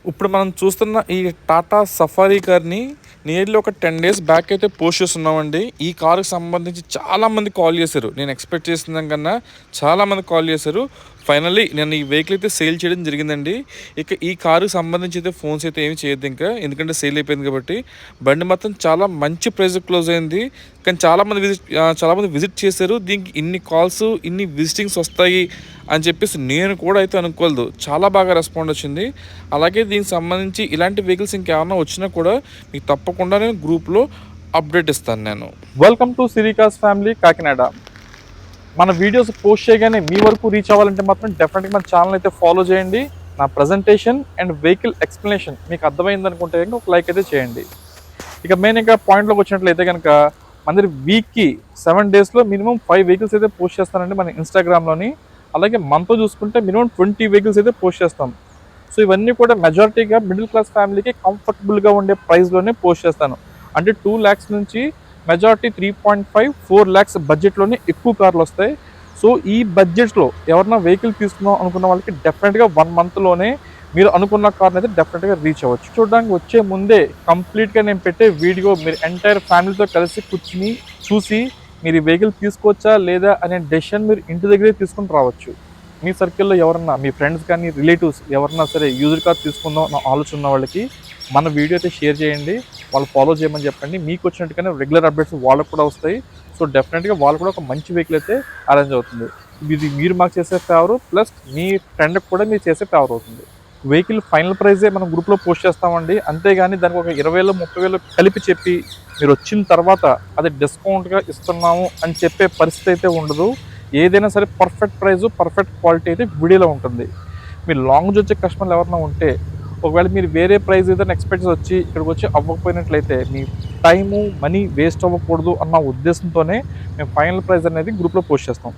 ఇప్పుడు మనం చూస్తున్న ఈ టాటా సఫారీ కార్ని నియర్లీ ఒక 10 డేస్ బ్యాక్ అయితే పోస్ట్ చేస్తున్నామండి. ఈ కారుకి సంబంధించి చాలామంది కాల్ చేశారు. నేను ఎక్స్పెక్ట్ చేసిన దానికన్నా చాలామంది కాల్ చేశారు. ఫైనల్లీ నేను ఈ వెహికల్ అయితే సేల్ చేయడం జరిగిందండి. ఇక ఈ కారుకి సంబంధించి అయితే ఫోన్స్ అయితే ఏమి చేయొద్దు ఇంకా, ఎందుకంటే సేల్ అయిపోయింది కాబట్టి. బండి మొత్తం చాలా మంచి ప్రైస్ క్లోజ్ అయింది. కానీ చాలామంది విజిట్ చేశారు. దీనికి ఇన్ని కాల్స్, ఇన్ని విజిటింగ్స్ వస్తాయి అని చెప్పేసి నేను కూడా అయితే అనుకోలేదు. చాలా బాగా రెస్పాండ్ వచ్చింది. అలాగే దీనికి సంబంధించి ఇలాంటి వెహికల్స్ ఇంకేమన్నా వచ్చినా కూడా మీకు తప్పకుండా నేను గ్రూప్లో అప్డేట్ ఇస్తాను నేను. Welcome to Sirikas family Kakinada. మన వీడియోస్ పోస్ట్ చేయగానే మీ వరకు రీచ్ అవ్వాలంటే మాత్రం డెఫినెట్గా మన ఛానల్ అయితే ఫాలో చేయండి. నా ప్రజెంటేషన్ అండ్ వెహికల్ ఎక్స్ప్లెనేషన్ మీకు అర్థమైంది అనుకుంటే కనుక ఒక లైక్ అయితే చేయండి. ఇక మెయిన్ ఇంకా పాయింట్లోకి వచ్చినట్లయితే కనుక మన వీక్కి 7 డేస్లో మినిమం 5 వెహికల్స్ అయితే పోస్ట్ చేస్తానండి మన ఇన్స్టాగ్రామ్లోని. అలాగే మనతో చూసుకుంటే మినిమం 20 వెహికల్స్ అయితే పోస్ట్ చేస్తాం. సో ఇవన్నీ కూడా మెజారిటీగా మిడిల్ క్లాస్ ఫ్యామిలీకి కంఫర్టబుల్గా ఉండే ప్రైస్లోనే పోస్ట్ చేస్తాను. అంటే 2 lakhs నుంచి మెజారిటీ 3.5, 4 lakhs బడ్జెట్లోనే ఎక్కువ కార్లు వస్తాయి. సో ఈ బడ్జెట్స్లో ఎవరన్నా వెహికల్ తీసుకుందాం అనుకున్న వాళ్ళకి డెఫినెట్గా 1 monthలోనే మీరు అనుకున్న కార్ని అయితే డెఫినెట్గా రీచ్ అవ్వచ్చు. చూడడానికి వచ్చే ముందే కంప్లీట్గా నేను పెట్టే వీడియో మీరు ఎంటైర్ ఫ్యామిలీతో కలిసి కూర్చుని చూసి మీరు ఈ వెహికల్ తీసుకోవచ్చా లేదా అనే డెసిషన్ మీరు ఇంటి దగ్గరే తీసుకుని రావచ్చు. మీ సర్కిల్లో ఎవరన్నా, మీ ఫ్రెండ్స్ కానీ రిలేటివ్స్ ఎవరన్నా సరే యూజ్డ్ కార్ తీసుకుందాం నా ఆలోచన ఉన్న వాళ్ళకి మన వీడియో అయితే షేర్ చేయండి. వాళ్ళు ఫాలో చేయమని చెప్పండి. మీకు వచ్చినట్టుగానే రెగ్యులర్ అప్డేట్స్ వాళ్ళకు కూడా వస్తాయి. సో డెఫినెట్గా వాళ్ళు కూడా ఒక మంచి వెహికల్ అయితే అరేంజ్ అవుతుంది. ఇది మీరు మాకు చేసే ఫేవరు ప్లస్ మీ ఫ్రెండ్కి కూడా మీరు చేసే ఫేవర్ అవుతుంది. వెహికల్ ఫైనల్ ప్రైజే మనం గ్రూప్లో పోస్ట్ చేస్తామండి. అంతేగాని దానికి ఒక 20,000 30,000 కలిపి చెప్పి మీరు వచ్చిన తర్వాత అది డిస్కౌంట్గా ఇస్తున్నాము అని చెప్పే పరిస్థితి అయితే ఉండదు. ఏదైనా సరే పర్ఫెక్ట్ ప్రైజు, పర్ఫెక్ట్ క్వాలిటీ అయితే వీడియోలో ఉంటుంది. మీరు లాంగ్ నుంచి వచ్చే కస్టమర్లు ఎవరైనా ఉంటే, ఒకవేళ మీరు వేరే ప్రైస్ ఏదైనా ఎక్స్పెక్ట్ వచ్చి ఇక్కడికి వచ్చి అవ్వకపోయినట్లయితే మీ టైము, మనీ వేస్ట్ అవ్వకూడదు అన్న ఉద్దేశంతోనే మేము ఫైనల్ ప్రైస్ అనేది గ్రూప్లో పోస్ట్ చేస్తాం.